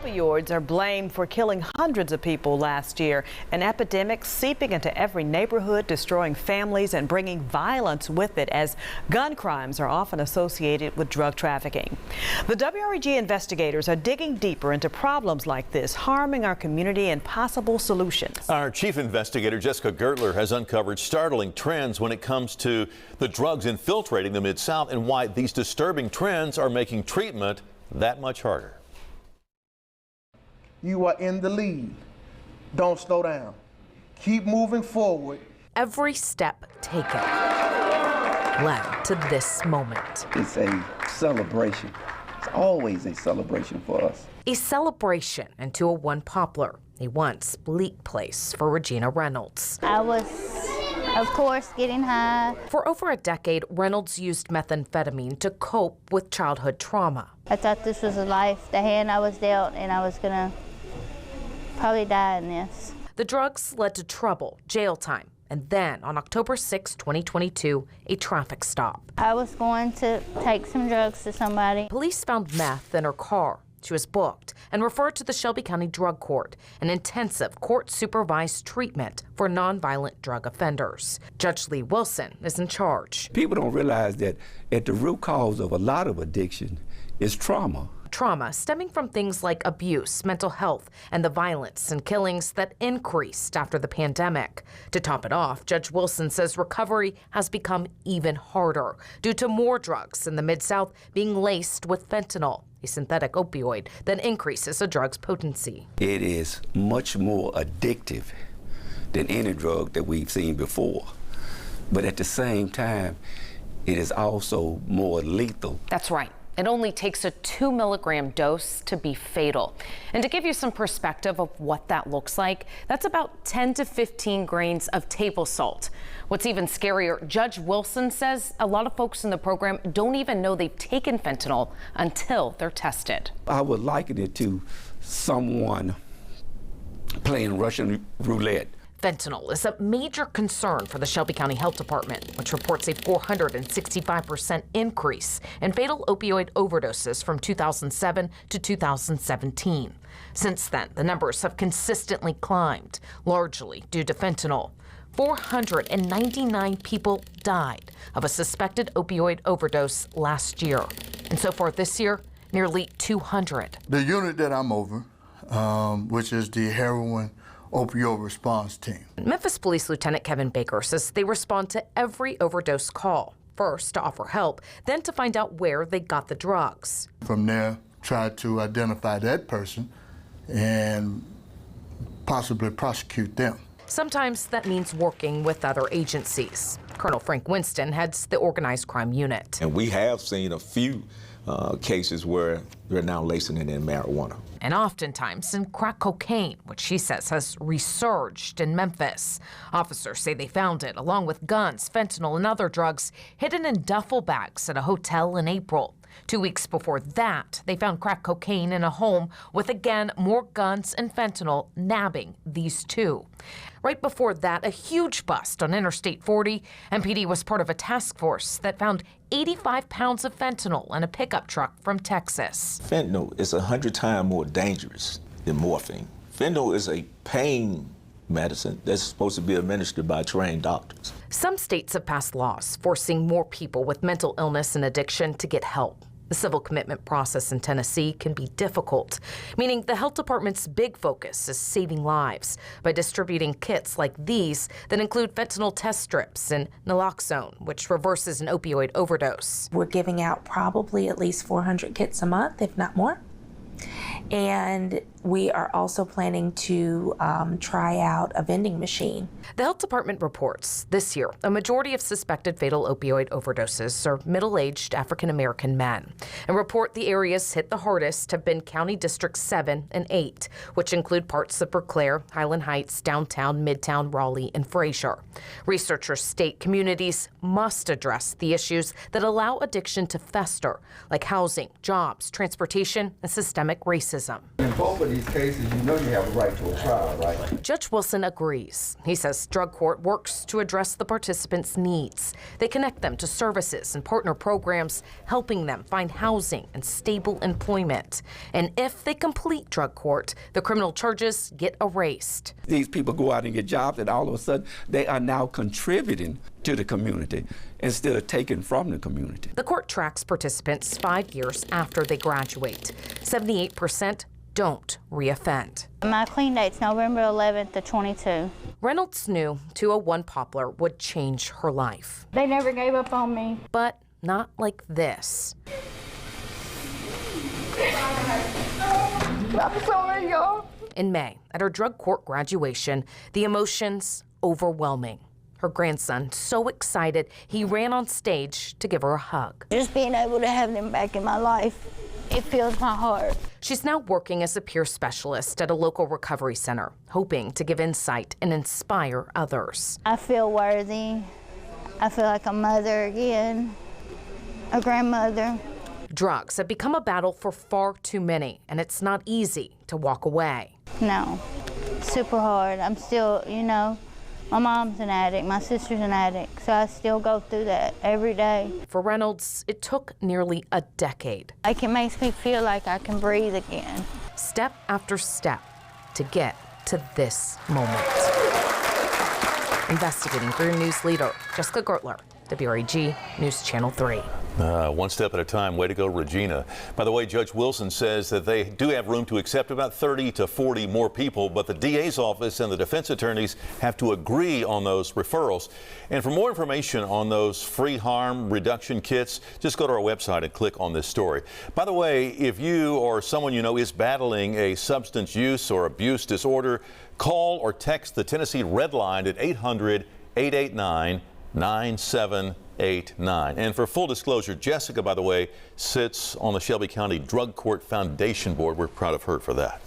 Opioids are blamed for killing hundreds of people last year. An epidemic seeping into every neighborhood, destroying families and bringing violence with it, as gun crimes are often associated with drug trafficking. The WREG investigators are digging deeper into problems like this, harming our community, and possible solutions. Our chief investigator, Jessica Gertler, has uncovered startling trends when it comes to the drugs infiltrating the Mid-South and why these disturbing trends are making treatment that much harder. You are in the lead. Don't slow down. Keep moving forward. Every step taken led to this moment. It's a celebration. It's always a celebration for us. A celebration in 201 Poplar, a once bleak place for Regina Reynolds. I was, of course, getting high. For over a decade, Reynolds used methamphetamine to cope with childhood trauma. I thought this was a life, the hand I was dealt, and I was gonna probably die in this. The drugs led to trouble, jail time, and then on October 6, 2022, a traffic stop. I was going to take some drugs to somebody. Police found meth in her car. She was booked and referred to the Shelby County Drug Court, an intensive court-supervised treatment for nonviolent drug offenders. Judge Lee Wilson is in charge. People don't realize that at the root cause of a lot of addiction is trauma. Trauma stemming from things like abuse, mental health, and the violence and killings that increased after the pandemic. To top it off, Judge Wilson says recovery has become even harder due to more drugs in the Mid-South being laced with fentanyl, a synthetic opioid that increases a drug's potency. It is much more addictive than any drug that we've seen before. But at the same time, it is also more lethal. That's right. It only takes a 2-milligram dose to be fatal. And to give you some perspective of what that looks like, that's about 10 to 15 grains of table salt. What's even scarier, Judge Wilson says a lot of folks in the program don't even know they've taken fentanyl until they're tested. I would liken it to someone playing Russian roulette. Fentanyl is a major concern for the Shelby County Health Department, which reports a 465% increase in fatal opioid overdoses from 2007 to 2017. Since then, the numbers have consistently climbed, largely due to fentanyl. 499 people died of a suspected opioid overdose last year. And so far this year, nearly 200. The unit that I'm over, which is the heroin opioid response team. Memphis Police Lieutenant Kevin Baker says they respond to every overdose call, first to offer help, then to find out where they got the drugs. From there, try to identify that person and possibly prosecute them. Sometimes that means working with other agencies. Colonel Frank Winston heads the organized crime unit. And we have seen a few cases where they're now lacing it in marijuana. And oftentimes in crack cocaine, which she says has resurged in Memphis. Officers say they found it, along with guns, fentanyl, and other drugs, hidden in duffel bags at a hotel in April. 2 weeks before that, they found crack cocaine in a home with, again, more guns and fentanyl, nabbing these two. Right before that, a huge bust on Interstate 40. MPD was part of a task force that found 85 pounds of fentanyl in a pickup truck from Texas. Fentanyl is 100 times more dangerous than morphine. Fentanyl is a pain medicine that's supposed to be administered by trained doctors. Some states have passed laws forcing more people with mental illness and addiction to get help. The civil commitment process in Tennessee can be difficult, meaning the health department's big focus is saving lives by distributing kits like these that include fentanyl test strips and naloxone, which reverses an opioid overdose. We're giving out probably at least 400 kits a month, if not more. And we are also planning to try out a vending machine. The health department reports this year a majority of suspected fatal opioid overdoses are middle-aged African-American men, and report the areas hit the hardest have been County Districts 7 and 8, which include parts of Berkeley, Highland Heights, downtown, Midtown, Raleigh, and Fraser. Researchers state communities must address the issues that allow addiction to fester, like housing, jobs, transportation, and systemic systemic racism. In both of these cases, you know you have a right to a trial, right? Judge Wilson agrees. He says drug court works to address the participants' needs. They connect them to services and partner programs, helping them find housing and stable employment. And if they complete drug court, the criminal charges get erased. These people go out and get jobs, and all of a sudden, they are now contributing to the community instead of taking from the community. The court tracks participants 5 years after they graduate. 78% don't reoffend. My clean date's November 11th to 22. Reynolds knew 201 Poplar would change her life. They never gave up on me. But not like this. I'm sorry, y'all. In May, at her drug court graduation, the emotions overwhelming. Her grandson so excited he ran on stage to give her a hug. Just being able to have them back in my life, it fills my heart. She's now working as a peer specialist at a local recovery center, hoping to give insight and inspire others. I feel worthy. I feel like a mother again, a grandmother. Drugs have become a battle for far too many, and it's not easy to walk away. No, super hard. I'm still, you know, my mom's an addict, my sister's an addict, so I still go through that every day. For Reynolds, it took nearly a decade. Like, it makes me feel like I can breathe again. Step after step to get to this moment. Investigating for your news leader, Jessica Gertler, WREG News Channel 3. One step at a time. Way to go, Regina. By the way, Judge Wilson says that they do have room to accept about 30 to 40 more people, but the DA's office and the defense attorneys have to agree on those referrals. And for more information on those free harm reduction kits, just go to our website and click on this story. By the way, if you or someone you know is battling a substance use or abuse disorder, call or text the Tennessee Red Line at 800-889-9789. And for full disclosure, Jessica, by the way, sits on the Shelby County Drug Court Foundation Board. We're proud of her for that.